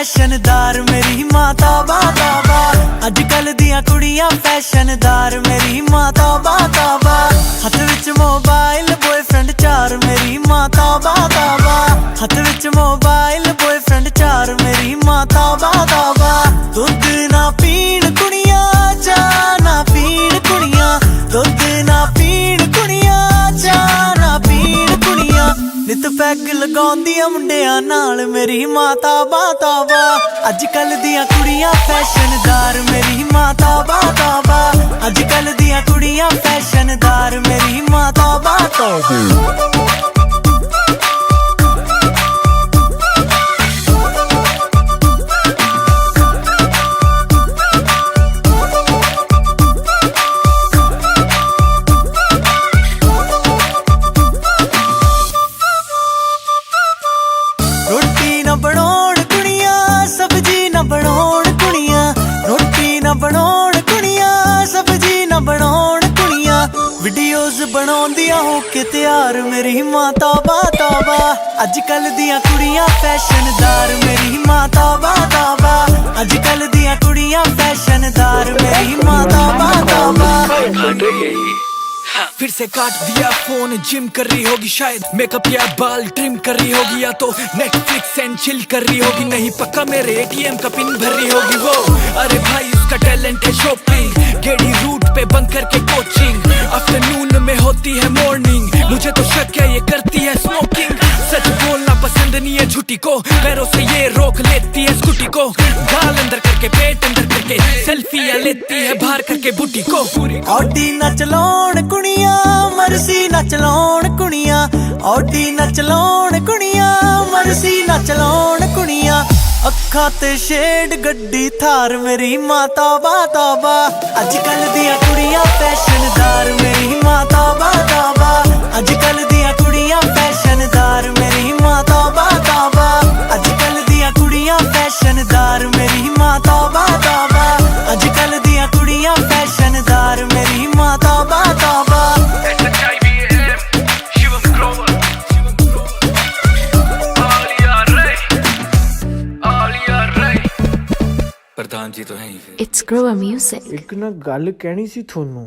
फैशनदार मेरी माता बाबा। अजकल दियां कुड़ियां फैशनदार मेरी माता बाबा। हथ विच मोबाइल बॉयफ्रेंड चार मेरी माता बाबा। हथ विच मोबाइल बॉयफ्रेंड चार मेरी माता बाबा। दुध ना पीण कुड़ियां चाह ना पीण कुड़ियां, दुध ना पीण कुड़ियां चाह ना पीण कुड़ियां। नित पैग लगाउंदियां मुंडियां नाल मेरी माता बाबा। अजकल दियां कुड़ियां फैशनदार मेरी माता बाबा। अजकल दियां कुड़ियां फैशनदार मेरी माता बाबा। रोटी न बनाउण कुड़ियां सब्जी न बनाउण कुड़ियां, रोटी न बनाउण कुड़ियां सब्जी न बनाउण कुड़ियां। वीडियोज बनाउंदियां हो के तैयार मेरी माता बाबा। अजकल दियां कुड़ियां फैशनदार मेरी माता बाबा। अजकल दियां कुड़ियां फैशनदार मेरी माता बाबा। फिर से काट दिया फोन, जिम कर रही होगी शायद, मेकअप या बाल ट्रिम कर रही होगी, या तो नेटफ्लिक्स एंड चिल कर रही होगी। नहीं पक्का मेरे ATM का पिन भर रही होगी वो। अरे भाई उसका टैलेंट है शॉपिंग, गेड़ी रूट पे बंक करके कोचिंग। आफ्टरनून में होती है मॉर्निंग, मुझे तो शक है ये करती है स्मोकिंग। सच बोलना पसंद नहीं है झूठी को, पैरों से ये रोक लेती है स्कूटी को। गाल अंदर करके पेट अंदर करके सेल्फियां लेती है बाहर करके बूटी को। ऑडी न चलाउण कुड़ियां मर्सी न चलाउण कुड़ियां, ऑडी न चलाउण कुड़ियां मर्सी न चलाउण कुड़ियां। अखा ते शेड गड्डी थार मेरी माता बाबा। अजकल दियां कुड़ियां फैशनदार मेरी माता बाबा। अजकल दियां कुड़ियां फैशनदार मेरी माता बाबा। अजकल दियां कुड़ियां फैशनदार मेरी माता बाबा। अजकल दियां कुड़ियां फैशनदार मेरी माता बाबा। प्रधान जी तो है ही। It's Grower Music. एक ना गल कहनी सी थोनू।